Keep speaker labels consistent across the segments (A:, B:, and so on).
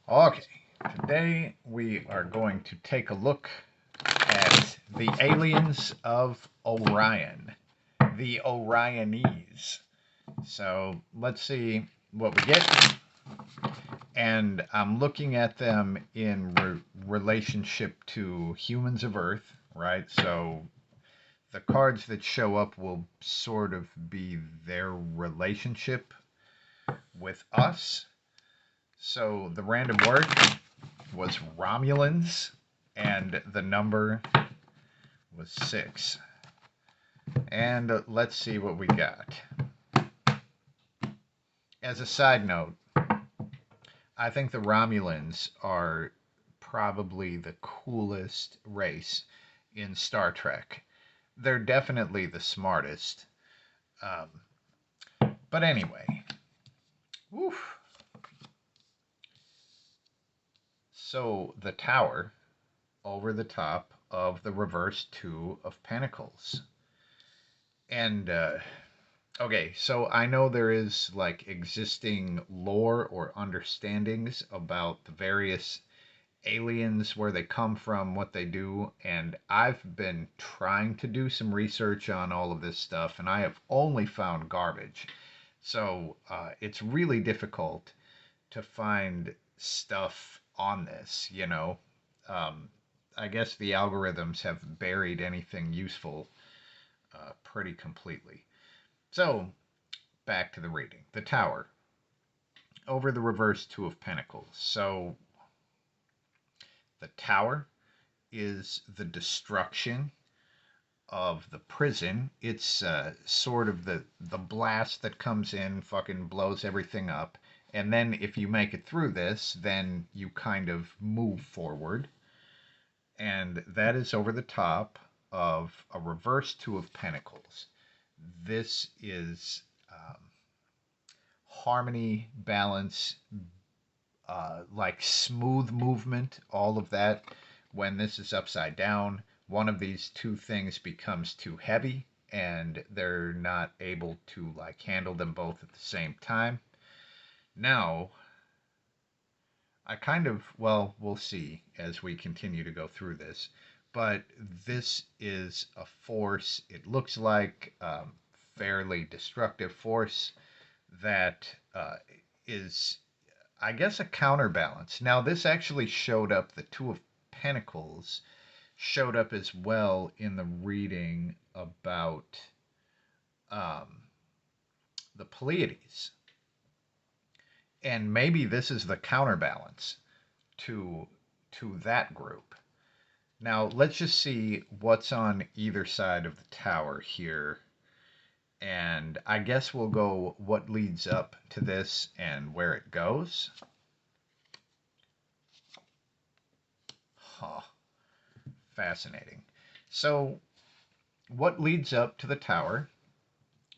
A: Okay, today we are going to take a look at the aliens of Orion, the Orionese. So let's see what we get. And I'm looking at them in relationship to humans of Earth, right? So the cards that show up will sort of be their relationship with us. So the random word was Romulans, and the number was 6. And let's see what we got. As a side note, I think the Romulans are probably the coolest race in Star Trek. They're definitely the smartest. Um, but anyway, woof. So the tower over the top of the reverse Two of Pentacles. And okay, so I know there is like existing lore or understandings about the various aliens, where they come from, what they do, and I've been trying to do some research on all of this stuff, and I have only found garbage. So it's really difficult to find stuff on this, you know. Um, I guess the algorithms have buried anything useful pretty completely. So, back to the reading. The Tower over the reverse Two of Pentacles. So, the Tower is the destruction of the prison. It's sort of the blast that comes in, fucking blows everything up. And then if you make it through this, then you kind of move forward. And that is over the top of a reverse Two of Pentacles. This is harmony, balance, like smooth movement, all of that. When this is upside down, one of these two things becomes too heavy and they're not able to like handle them both at the same time. Now, I kind of, well, we'll see as we continue to go through this, but this is a force, it looks like fairly destructive force that is, I guess, a counterbalance. Now, this actually showed up, the Two of Pentacles showed up as well in the reading about um, the Pleiades. And maybe this is the counterbalance to that group. Now, let's just see what's on either side of the tower here. And I guess we'll go what leads up to this and where it goes. Huh. Fascinating. So, what leads up to the tower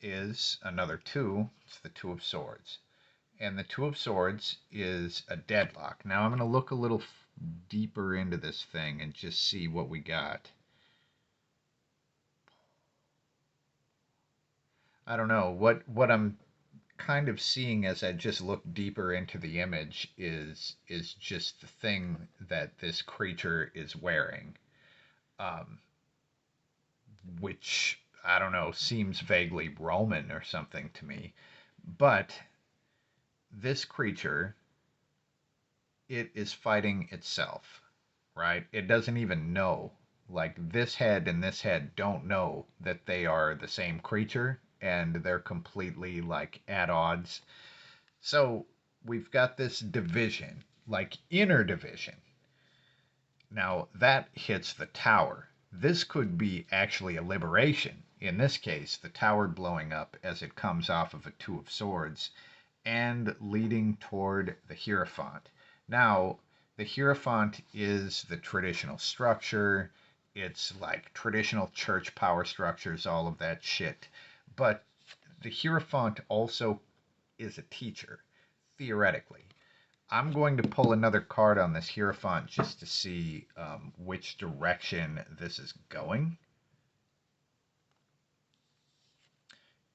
A: is another two. It's the Two of Swords. And the Two of Swords is a deadlock. Now, I'm going to look a little deeper into this thing and just see what we got. I don't know. What I'm kind of seeing as I just look deeper into the image is just the thing that this creature is wearing. Um, which I don't know, seems vaguely Roman or something to me. But this creature, it is fighting itself, right? It doesn't even know. Like this head and this head don't know that they are the same creature and they're completely like at odds. So we've got this division, like inner division. Now that hits the tower. This could be actually a liberation. In this case, the tower blowing up as it comes off of a Two of Swords and leading toward the Hierophant. Now, the Hierophant is the traditional structure. It's like traditional church power structures, all of that shit. But the Hierophant also is a teacher, theoretically. I'm going to pull another card on this Hierophant just to see which direction this is going.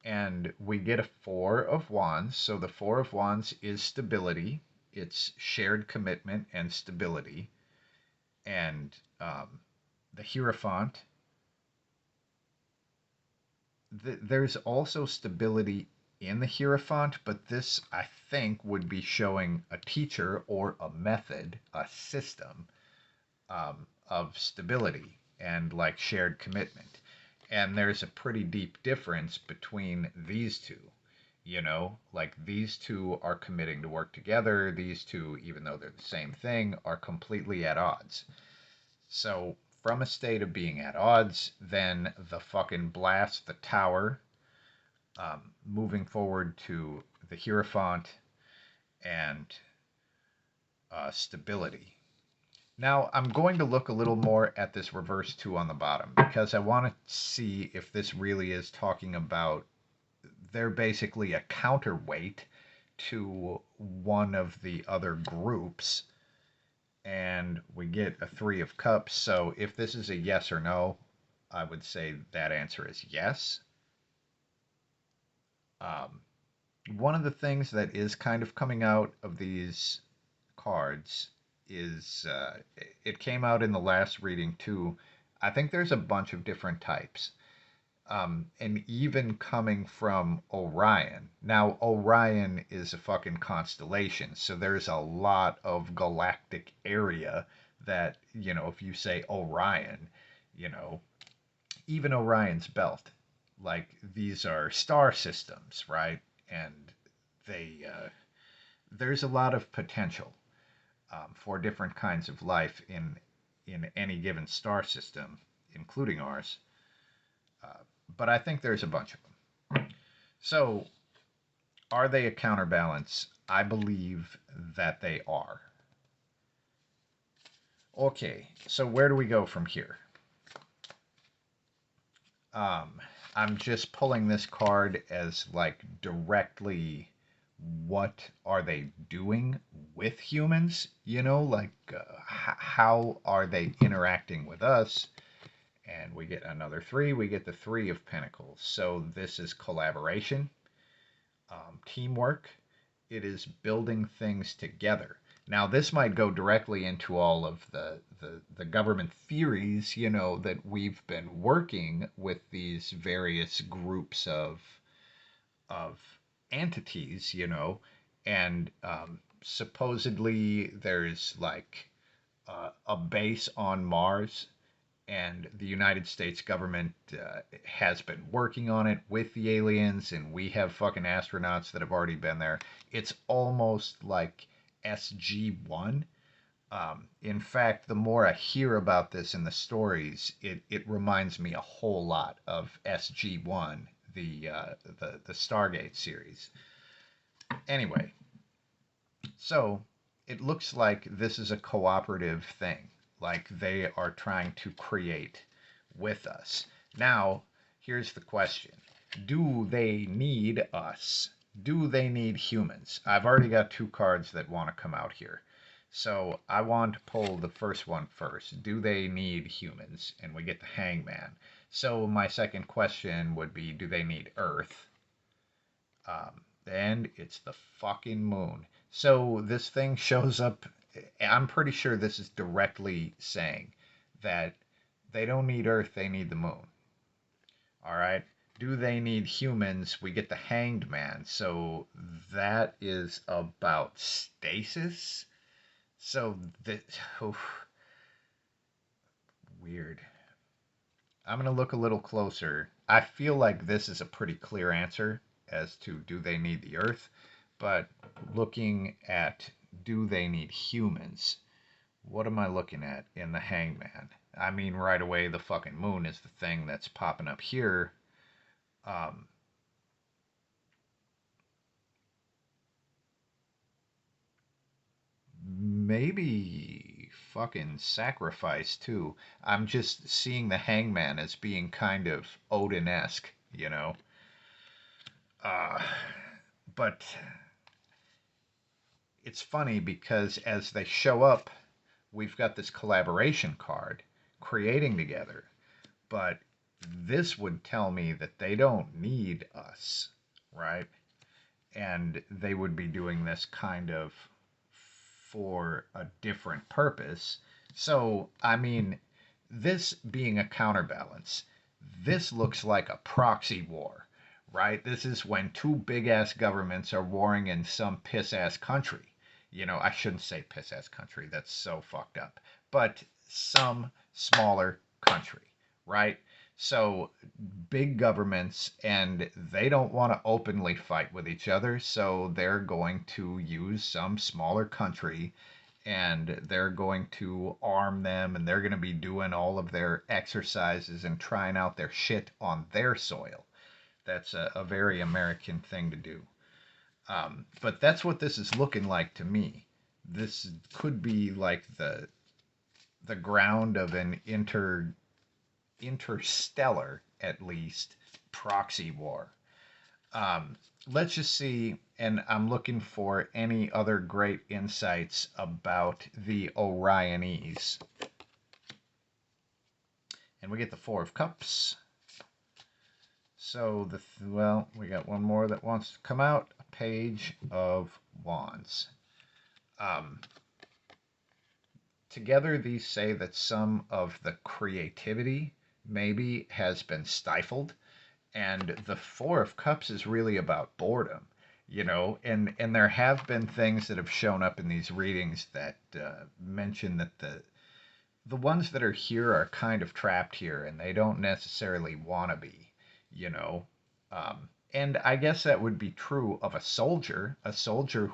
A: And we get a Four of Wands. So the Four of Wands is stability. it's shared commitment and stability. And the Hierophant, there's also stability in the Hierophant, but this, I think, would be showing a teacher or a method, a system of stability and like shared commitment. And there's a pretty deep difference between these two. You know, like these two are committing to work together. These two, even though they're the same thing, are completely at odds. So, from a state of being at odds, then the fucking blast, the tower, moving forward to the Hierophant and stability. Now, I'm going to look a little more at this reverse 2 on the bottom because I want to see if this really is talking about they're basically a counterweight to one of the other groups. And we get a 3 of cups. So if this is a yes or no, I would say that answer is yes. One of the things that is kind of coming out of these cards is it came out in the last reading too. I think there's a bunch of different types. And even coming from Orion. Now, Orion is a fucking constellation, so there's a lot of galactic area that, you know, if you say Orion, you know, even Orion's belt, like these are star systems, right? And they, there's a lot of potential for different kinds of life in any given star system, including ours. But I think there's a bunch of them. So, are they a counterbalance? I believe that they are. Okay, so where do we go from here? I'm just pulling this card as like directly what are they doing with humans? You know, like how are they interacting with us? And we get another 3. We get the 3 of Pentacles. So this is collaboration, teamwork. It is building things together. Now, this might go directly into all of the government theories, you know, that we've been working with these various groups of entities, you know, and supposedly there's like a base on Mars, and the United States government has been working on it with the aliens, and we have fucking astronauts that have already been there. It's almost like SG-1. In fact, the more I hear about this in the stories, it reminds me a whole lot of SG-1, the Stargate series. Anyway, so it looks like this is a cooperative thing. Like they are trying to create with us. Now, here's the question. Do they need us? Do they need humans? I've already got 2 cards that want to come out here. So I want to pull the first one first. Do they need humans? And we get the Hangman. So my second question would be, do they need Earth? And it's the fucking moon. So this thing shows up. I'm pretty sure this is directly saying that they don't need Earth, they need the moon. All right. Do they need humans? We get the Hanged Man. So that is about stasis. So that, oh, weird. I'm going to look a little closer. I feel like this is a pretty clear answer as to do they need the Earth, but looking at do they need humans, what am I looking at in the Hangman? I mean, right away, the fucking moon is the thing that's popping up here. Maybe fucking sacrifice too. I'm just seeing the Hangman as being kind of Odin-esque, you know. Uh, but it's funny because as they show up, we've got this collaboration card creating together. But this would tell me that they don't need us, right? And they would be doing this kind of for a different purpose. So, I mean, this being a counterbalance, this looks like a proxy war, right? This is when two big ass governments are warring in some piss ass country. I shouldn't say piss ass country, that's so fucked up, but some smaller country, right? So big governments, and they don't want to openly fight with each other, so they're going to use some smaller country, and they're going to arm them, and they're going to be doing all of their exercises and trying out their shit on their soil. That's a very American thing to do. But that's what this is looking like to me. This could be like the ground of an interstellar, at least, proxy war. Let's just see, and I'm looking for any other great insights about the Orionese. And we get the Four of Cups. So, we got one more that wants to come out. A Page of Wands. Together, these say that some of the creativity maybe has been stifled. And the Four of Cups is really about boredom, and there have been things that have shown up in these readings that mention that the ones that are here are kind of trapped here, and they don't necessarily want to be, you know. And I guess that would be true of a soldier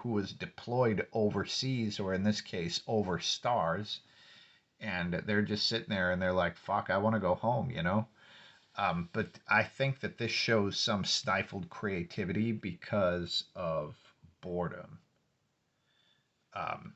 A: who is deployed overseas, or in this case, over stars, and they're just sitting there and they're like, fuck, I want to go home. But I think that this shows some stifled creativity because of boredom. Um,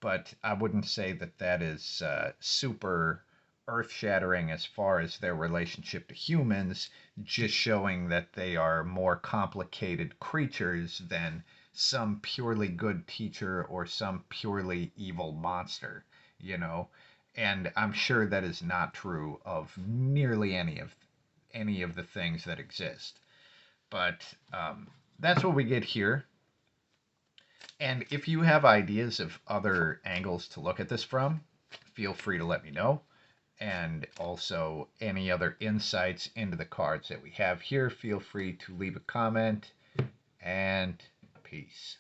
A: but I wouldn't say that that is super earth shattering as far as their relationship to humans, just showing that they are more complicated creatures than some purely good teacher or some purely evil monster, you know? And I'm sure that is not true of nearly any of the things that exist. But that's what we get here. And if you have ideas of other angles to look at this from, feel free to let me know. And also, any other insights into the cards that we have here, feel free to leave a comment. And peace.